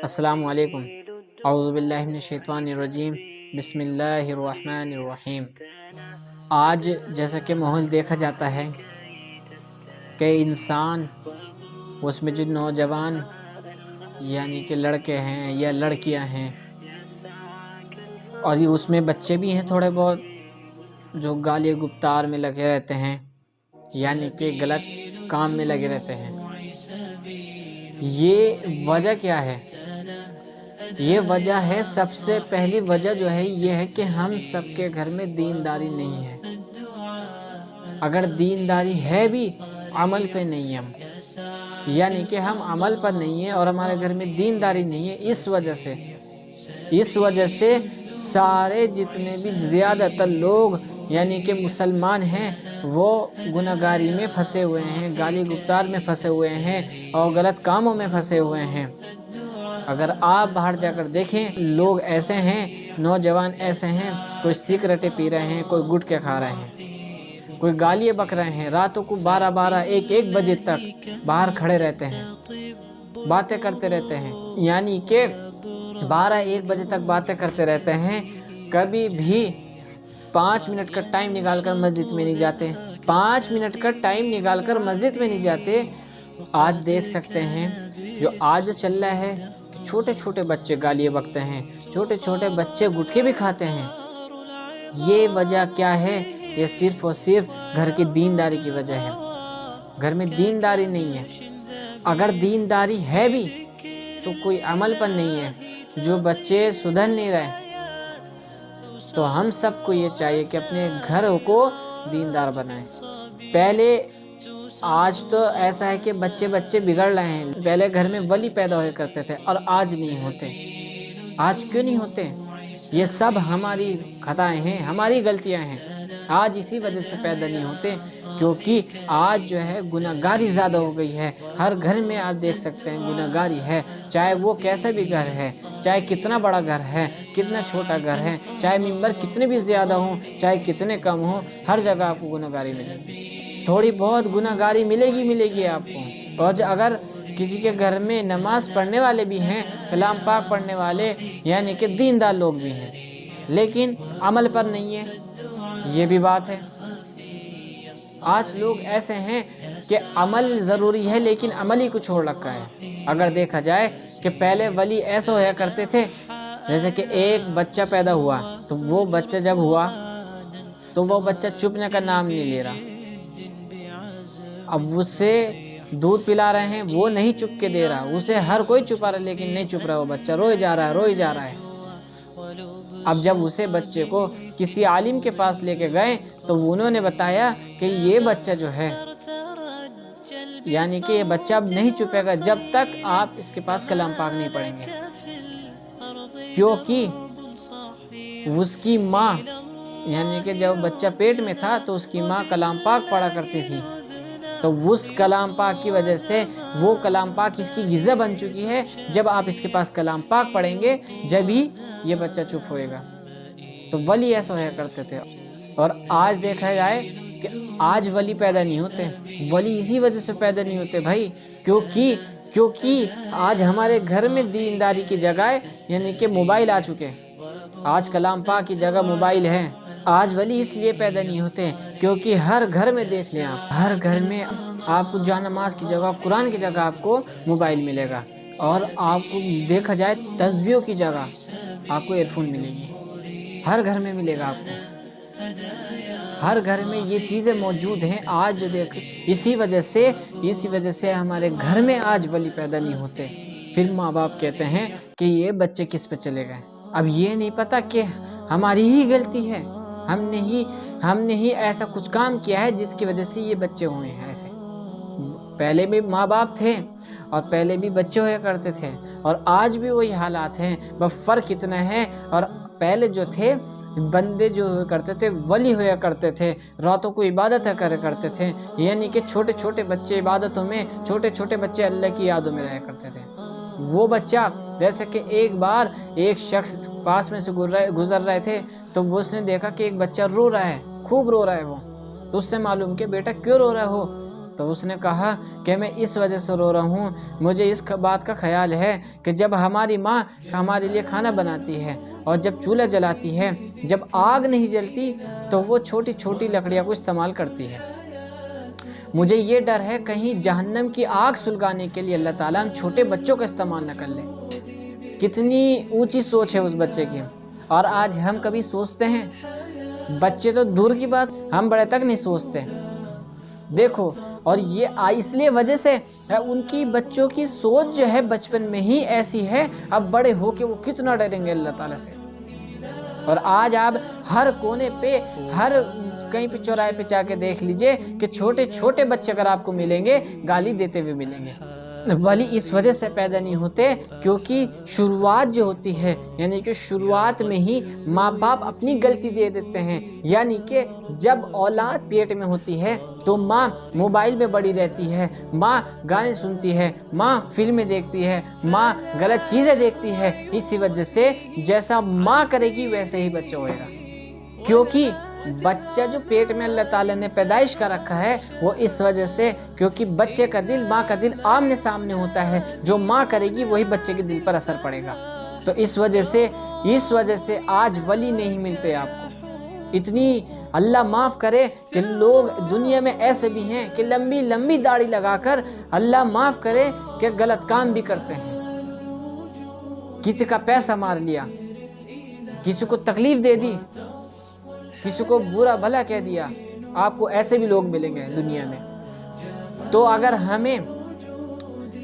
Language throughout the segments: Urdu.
السلام علیکم۔ اعوذ باللہ من الشیطان الرجیم، بسم اللہ الرحمن الرحیم۔ آج جیسا کہ ماحول دیکھا جاتا ہے کہ انسان، اس میں جو نوجوان یعنی کہ لڑکے ہیں یا لڑکیاں ہیں، اور اس میں بچے بھی ہیں تھوڑے بہت، جو گالی گفتار میں لگے رہتے ہیں یعنی کہ غلط کام میں لگے رہتے ہیں۔ یہ وجہ کیا ہے؟ یہ وجہ ہے، سب سے پہلی وجہ جو ہے یہ ہے کہ ہم سب کے گھر میں دینداری نہیں ہے۔ اگر دینداری ہے بھی، عمل پہ نہیں ہے ہم، یعنی کہ ہم عمل پر نہیں ہیں اور ہمارے گھر میں دینداری نہیں ہے۔ اس وجہ سے سارے جتنے بھی زیادہ تر لوگ یعنی کہ مسلمان ہیں، وہ گناہ گاری میں پھنسے ہوئے ہیں، گالی گفتار میں پھنسے ہوئے ہیں اور غلط کاموں میں پھنسے ہوئے ہیں۔ اگر آپ باہر جا کر دیکھیں، لوگ ایسے ہیں، نوجوان ایسے ہیں، کوئی سگریٹیں پی رہے ہیں، کوئی گٹکے کھا رہے ہیں، کوئی گالیاں بک رہے ہیں، راتوں کو 12 1 بجے تک باہر کھڑے رہتے ہیں، باتیں کرتے رہتے ہیں، یعنی کہ 1 بجے تک باتیں کرتے رہتے ہیں۔ کبھی بھی 5 منٹ کا ٹائم نکال کر مسجد میں نہیں جاتے، 5 منٹ کا ٹائم نکال کر مسجد میں نہیں جاتے۔ آج دیکھ سکتے ہیں جو آج چل رہا ہے کہ چھوٹے چھوٹے بچے گالیاں بکتے ہیں، چھوٹے چھوٹے بچے گٹکے بھی کھاتے ہیں۔ یہ وجہ کیا ہے؟ یہ صرف اور صرف گھر کی دینداری کی وجہ ہے۔ گھر میں دینداری نہیں ہے۔ اگر دینداری ہے بھی تو کوئی عمل پر نہیں ہے، جو بچے سدھر نہیں رہے۔ تو ہم سب کو یہ چاہیے کہ اپنے گھر کو دیندار بنائیں۔ پہلے، آج تو ایسا ہے کہ بچے بگڑ رہے ہیں۔ پہلے گھر میں ولی پیدا ہوئے کرتے تھے اور آج نہیں ہوتے۔ آج کیوں نہیں ہوتے؟ یہ سب ہماری خطائیں ہیں، ہماری غلطیاں ہیں۔ آج اسی وجہ سے پیدا نہیں ہوتے کیونکہ آج جو ہے گناہ گاری زیادہ ہو گئی ہے۔ ہر گھر میں آپ دیکھ سکتے ہیں گناہ گاری ہے، چاہے وہ کیسا بھی گھر ہے، چاہے کتنا بڑا گھر ہے، کتنا چھوٹا گھر ہے، چاہے ممبر کتنے بھی زیادہ ہوں، چاہے کتنے کم ہوں، ہر جگہ آپ کو گناہ گاری ملے گی، تھوڑی بہت گناہ گاری ملے گی آپ کو۔ اور اگر کسی کے گھر میں نماز پڑھنے والے بھی ہیں، کلام پاک پڑھنے والے یعنی کہ دیندار لوگ بھی ہیں، لیکن عمل پر نہیں ہے، یہ بھی بات ہے۔ آج لوگ ایسے ہیں کہ عمل ضروری ہے لیکن عمل ہی کو چھوڑ رکھا ہے۔ اگر دیکھا جائے کہ پہلے ولی ایسے ہوا کرتے تھے، جیسے کہ ایک بچہ پیدا ہوا تو وہ بچہ جب ہوا تو وہ بچہ چپنے کا نام نہیں لے رہا۔ اب اسے دودھ پلا رہے ہیں، وہ نہیں چپ کے دے رہا، اسے ہر کوئی چپا رہا لیکن نہیں چپ رہا، وہ بچہ روئے جا رہا ہے۔ اب جب اسے بچے کو کسی عالم کے پاس لے کے گئے تو انہوں نے بتایا کہ یہ بچہ جو ہے یعنی کہ یہ بچہ اب نہیں چپے گا جب تک آپ اس کے پاس کلام پاک نہیں پڑھیں گے، کیونکہ اس کی ماں یعنی کہ جب بچہ پیٹ میں تھا تو اس کی ماں کلام پاک پڑھا کرتی تھی، تو اس کلام پاک کی وجہ سے وہ کلام پاک اس کی غذا بن چکی ہے۔ جب آپ اس کے پاس کلام پاک پڑھیں گے جب ہی یہ بچہ چپ ہوئے گا۔ تو ولی ایسا ہوا کرتے تھے۔ اور آج دیکھا جائے کہ آج ولی پیدا نہیں ہوتے، ولی اسی وجہ سے پیدا نہیں ہوتے بھائی، کیونکہ آج ہمارے گھر میں دینداری کی جگہ یعنی کہ موبائل آ چکے ہیں۔ آج کلام پاک کی جگہ موبائل ہے۔ آج ولی اس لیے پیدا نہیں ہوتے کیونکہ ہر گھر میں دیکھ لیں آپ، ہر گھر میں آپ کو جا نماز کی جگہ، قرآن کی جگہ آپ کو موبائل ملے گا، اور آپ کو دیکھا جائے تسبیحوں کی جگہ آپ کو ایئر فون ملے گی، ہر گھر میں ملے گا آپ کو، ہر گھر میں یہ چیزیں موجود ہیں۔ آج جو دیکھ اسی وجہ سے ہمارے گھر میں آج ولی پیدا نہیں ہوتے۔ پھر ماں باپ کہتے ہیں کہ یہ بچے کس پہ چلے گئے۔ اب یہ نہیں پتا کہ ہماری ہی غلطی ہے، ہم نے ہی ایسا کچھ کام کیا ہے جس کی وجہ سے یہ بچے ہوئے ہیں ایسے۔ پہلے بھی ماں باپ تھے اور پہلے بھی بچے ہویا کرتے تھے اور آج بھی وہی حالات ہیں، بس فرق اتنا ہے۔ اور پہلے جو تھے بندے جو ہوا کرتے تھے ولی ہویا کرتے تھے، راتوں کو عبادت کرا کرتے تھے، یعنی کہ چھوٹے چھوٹے بچے عبادتوں میں، چھوٹے چھوٹے بچے اللہ کی یادوں میں رہا کرتے تھے۔ وہ بچہ جیسے کہ ایک بار ایک شخص پاس میں سے گزر رہے تھے تو وہ اس نے دیکھا کہ ایک بچہ رو رہا ہے، خوب رو رہا ہے وہ، تو اس سے معلوم کہ بیٹا کیوں رو رہا ہو؟ تو اس نے کہا کہ میں اس وجہ سے رو رہا ہوں، مجھے اس بات کا خیال ہے کہ جب ہماری ماں ہمارے لیے کھانا بناتی ہے اور جب چولہا جلاتی ہے، جب آگ نہیں جلتی تو وہ چھوٹی چھوٹی لکڑیاں کو استعمال کرتی ہے۔ مجھے یہ ڈر ہے کہیں جہنم کی آگ سلگانے کے لیے اللہ تعالیٰ ہم چھوٹے بچوں کا استعمال نہ کر لے۔ کتنی اونچی سوچ ہے اس بچے کی، اور آج ہم کبھی سوچتے ہیں؟ بچے تو دور کی بات، ہم بڑے تک نہیں سوچتے۔ دیکھو، اور یہ اس لیے وجہ سے ان کی بچوں کی سوچ جو ہے بچپن میں ہی ایسی ہے، اب بڑے ہو کے وہ کتنا ڈریں گے اللہ تعالیٰ سے۔ اور آج آپ ہر کونے پہ، ہر کہیں پہ چوراہے پہ جا کے دیکھ لیجئے کہ چھوٹے چھوٹے بچے اگر آپ کو ملیں گے گالی دیتے ہوئے ملیں گے۔ ولی اس وجہ سے پیدا نہیں ہوتے کیونکہ شروعات جو ہوتی ہے، یعنی کہ شروعات میں ہی ماں باپ اپنی غلطی دے دیتے ہیں، یعنی کہ جب اولاد پیٹ میں ہوتی ہے تو ماں موبائل میں بڑی رہتی ہے، ماں گانے سنتی ہے، ماں فلمیں دیکھتی ہے، ماں غلط چیزیں دیکھتی ہے۔ اسی وجہ سے جیسا ماں کرے گی ویسے ہی بچہ ہوئے گا، کیونکہ بچہ جو پیٹ میں اللہ تعالیٰ نے پیدائش کا رکھا ہے وہ اس وجہ سے، کیونکہ بچے کا دل ماں کا دل آمنے سامنے ہوتا ہے، جو ماں کرے گی وہی بچے کے دل پر اثر پڑے گا۔ تو اس وجہ سے آج ولی نہیں ملتے آپ کو۔ اتنی اللہ معاف کرے کہ لوگ دنیا میں ایسے بھی ہیں کہ لمبی لمبی داڑھی لگا کر اللہ معاف کرے کہ غلط کام بھی کرتے ہیں، کسی کا پیسہ مار لیا، کسی کو تکلیف دے دی، کسی کو برا بھلا کہہ دیا۔ آپ کو ایسے بھی لوگ ملیں گے دنیا میں۔ تو اگر ہمیں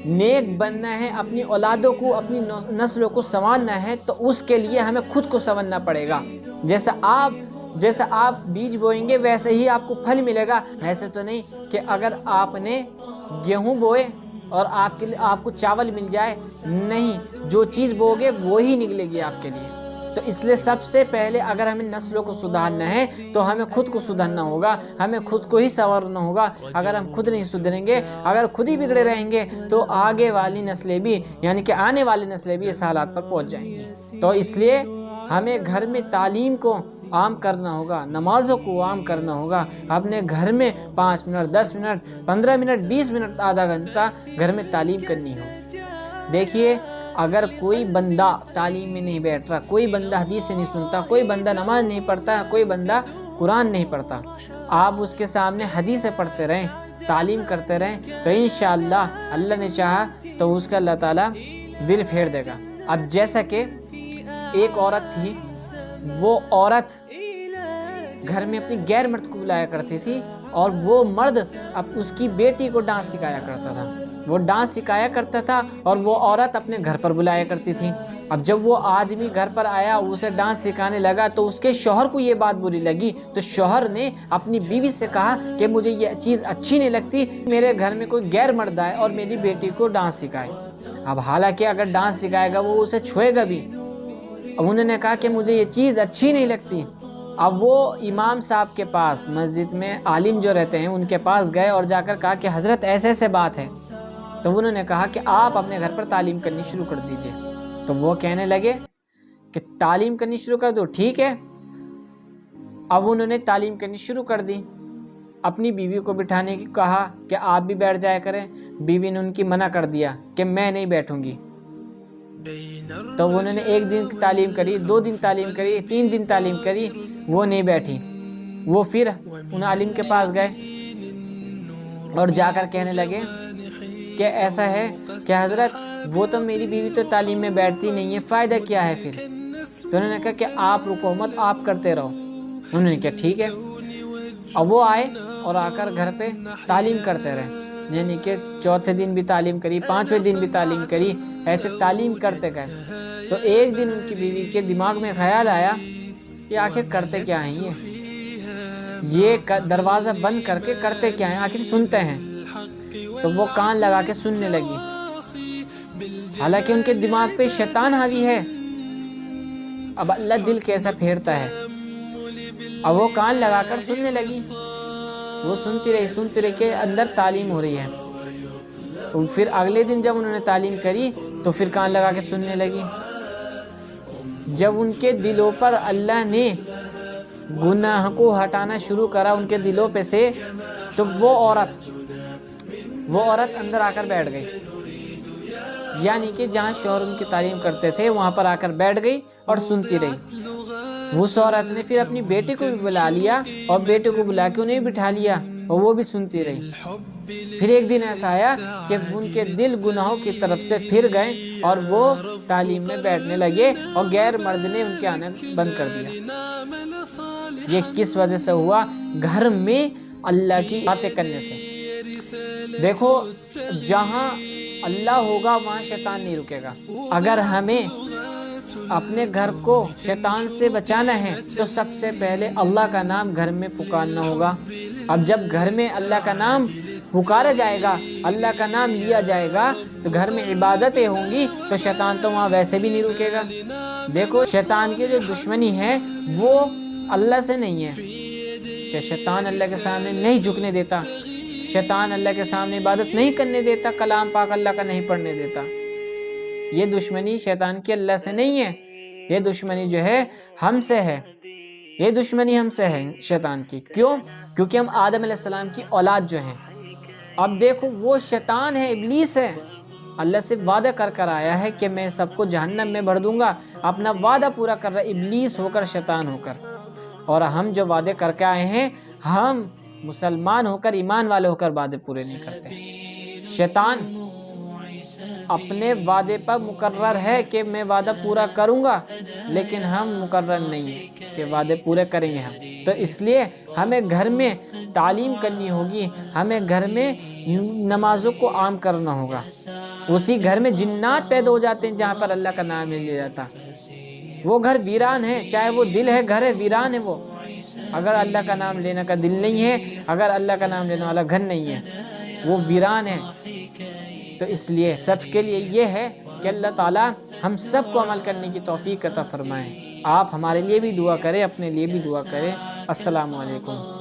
نیک بننا ہے، اپنی اولادوں کو، اپنی نسلوں کو سنوارنا ہے، تو اس کے لیے ہمیں خود کو سنورنا پڑے گا۔ جیسا آپ بیج بوئیں گے ویسے ہی آپ کو پھل ملے گا۔ ایسے تو نہیں کہ اگر آپ نے گیہوں بوئے اور آپ کو چاول مل جائے، نہیں، جو چیز بو گے وہی نکلے گی آپ کے لیے۔ تو اس لیے سب سے پہلے اگر ہمیں نسلوں کو سدھارنا ہے تو ہمیں خود کو سدھارنا ہوگا، ہمیں خود کو ہی سنورنا ہوگا۔ اگر ہم خود نہیں سدھریں گے، اگر خود ہی بگڑے رہیں گے تو آگے والی نسلیں بھی، یعنی کہ آنے والی نسلیں بھی اس حالات پر پہنچ جائیں گی۔ تو اس لیے ہمیں گھر میں تعلیم کو عام کرنا ہوگا، نمازوں کو عام کرنا ہوگا، اپنے گھر میں 5 منٹ 10 منٹ 15 منٹ 20 منٹ آدھا گھنٹہ گھر میں تعلیم کرنی ہو۔ دیکھیے، اگر کوئی بندہ تعلیم میں نہیں بیٹھ رہا، کوئی بندہ حدیث سے نہیں سنتا، کوئی بندہ نماز نہیں پڑھتا، کوئی بندہ قرآن نہیں پڑھتا، آپ اس کے سامنے حدیثیں پڑھتے رہیں، تعلیم کرتے رہیں، تو انشاءاللہ اللہ نے چاہا تو اس کا اللہ تعالیٰ دل پھیر دے گا۔ اب جیسا کہ ایک عورت تھی، وہ عورت گھر میں اپنی غیر مرد کو بلایا کرتی تھی، اور وہ مرد اب اس کی بیٹی کو ڈانس سکھایا کرتا تھا، وہ ڈانس سکھایا کرتا تھا اور وہ عورت اپنے گھر پر بلایا کرتی تھی۔ اب جب وہ آدمی گھر پر آیا، اسے ڈانس سکھانے لگا، تو اس کے شوہر کو یہ بات بری لگی، تو شوہر نے اپنی بیوی سے کہا کہ مجھے یہ چیز اچھی نہیں لگتی، میرے گھر میں کوئی غیر مرد آئے اور میری بیٹی کو ڈانس سکھائے۔ اب حالانکہ اگر ڈانس سکھائے گا وہ اسے چھوئے گا بھی۔ اب انہوں نے کہا کہ مجھے یہ چیز اچھی نہیں لگتی۔ اب وہ امام صاحب کے پاس، مسجد میں عالم جو رہتے ہیں ان کے پاس گئے اور جا کر کہا کہ حضرت ایسے ایسے بات ہے۔ تو انہوں نے کہا کہ آپ اپنے گھر پر تعلیم کرنی شروع کر دیجئے۔ تو وہ کہنے لگے کہ تعلیم کرنی شروع کر دو، ٹھیک ہے۔ اب انہوں نے تعلیم کرنی شروع کر دی، اپنی بیوی کو بٹھانے کی کہا کہ آپ بھی بیٹھ جایا کریں۔ بیوی نے ان کی منع کر دیا کہ میں نہیں بیٹھوں گی۔ تو انہوں نے 1 دن تعلیم کری، 2 دن تعلیم کری، 3 دن تعلیم کری، وہ نہیں بیٹھی۔ وہ پھر ان عالم کے پاس گئے اور جا کر کہنے لگے کہ ایسا ہے کہ حضرت وہ تو میری بیوی تو تعلیم میں بیٹھتی نہیں ہے، فائدہ کیا ہے پھر؟ تو انہوں نے کہا کہ آپ رکو مت، آپ کرتے رہو۔ انہوں نے کہا ٹھیک ہے۔ اب وہ آئے اور آ کر گھر پہ تعلیم کرتے رہے، یعنی کہ 4تھے دن بھی تعلیم کری، 5ویں دن بھی تعلیم کری، ایسے تعلیم کرتے گئے۔ تو ایک دن ان کی بیوی کے دماغ میں خیال آیا کہ آخر کرتے کیا ہیں یہ دروازہ بند کر کے کرتے کیا ہیں، آخر سنتے ہیں۔ تو وہ کان لگا کے سننے لگی، حالانکہ ان کے دماغ پہ شیطان حاوی ہے۔ اب اللہ دل کیسا پھیرتا ہے۔ اب وہ کان لگا کر سننے لگی، وہ سنتی رہی کہ اندر تعلیم ہو رہی ہے۔ تو پھر اگلے دن جب انہوں نے تعلیم کری تو پھر کان لگا کے سننے لگی۔ جب ان کے دلوں پر اللہ نے گناہ کو ہٹانا شروع کرا ان کے دلوں پہ سے، تو وہ عورت وہ عورت اندر آ کر بیٹھ گئی، یعنی کہ جہاں شوہر ان کی تعلیم کرتے تھے وہاں پر آ کر بیٹھ گئی اور سنتی رہی۔ اس عورت نے پھر اپنی بیٹی کو بھی بلا لیا اور بیٹے کو بلا کے انہیں بٹھا لیا اور وہ بھی سنتی رہی۔ پھر ایک دن ایسا آیا کہ ان کے دل گناہوں کی طرف سے پھر گئے اور وہ تعلیم میں بیٹھنے لگے اور غیر مرد نے ان کے آنا بند کر دیا۔ یہ کس وجہ سے ہوا؟ گھر میں اللہ کی باتیں کرنے سے۔ دیکھو، جہاں اللہ ہوگا وہاں شیطان نہیں رکے گا۔ اگر ہمیں اپنے گھر کو شیطان سے بچانا ہے تو سب سے پہلے اللہ کا نام گھر میں پکارنا ہوگا۔ اب جب گھر میں اللہ کا نام پکارا جائے گا، اللہ کا نام لیا جائے گا، تو گھر میں عبادتیں ہوں گی تو شیطان تو وہاں ویسے بھی نہیں رکے گا۔ دیکھو، شیطان کی جو دشمنی ہے وہ اللہ سے نہیں ہے کہ شیطان اللہ کے سامنے نہیں جھکنے دیتا، شیطان اللہ کے سامنے عبادت نہیں کرنے دیتا، کلام پاک اللہ کا نہیں پڑھنے دیتا۔ یہ دشمنی شیطان کی اللہ سے نہیں ہے، یہ دشمنی جو ہے ہم سے ہے، یہ دشمنی ہم سے ہے شیطان کی۔ کیوں؟ کیونکہ ہم آدم علیہ السلام کی اولاد جو ہیں۔ اب دیکھو، وہ شیطان ہے، ابلیس ہے، اللہ سے وعدہ کر آیا ہے کہ میں سب کو جہنم میں بھر دوں گا، اپنا وعدہ پورا کر رہا ہے ابلیس ہو کر، شیطان ہو کر۔ اور ہم جو وعدے کر کے آئے ہیں، ہم مسلمان ہو کر، ایمان والے ہو کر وعدے پورے نہیں کرتے۔ شیطان اپنے وعدے پر مقرر ہے کہ میں وعدہ پورا کروں گا، لیکن ہم مقرر نہیں ہیں کہ وعدے پورے کریں گے ہم۔ تو اس لیے ہمیں گھر میں تعلیم کرنی ہوگی، ہمیں گھر میں نمازوں کو عام کرنا ہوگا۔ اسی گھر میں جنات پیدا ہو جاتے ہیں جہاں پر اللہ کا نام نہیں لیا جاتا۔ وہ گھر ویران ہے، چاہے وہ دل ہے، گھر ہے، ویران ہے وہ، اگر اللہ کا نام لینے کا دل نہیں ہے، اگر اللہ کا نام لینے والا گھر نہیں ہے، وہ ویران ہے۔ تو اس لیے سب کے لیے یہ ہے کہ اللہ تعالیٰ ہم سب کو عمل کرنے کی توفیق عطا فرمائیں۔ آپ ہمارے لیے بھی دعا کریں، اپنے لیے بھی دعا کریں۔ السلام علیکم۔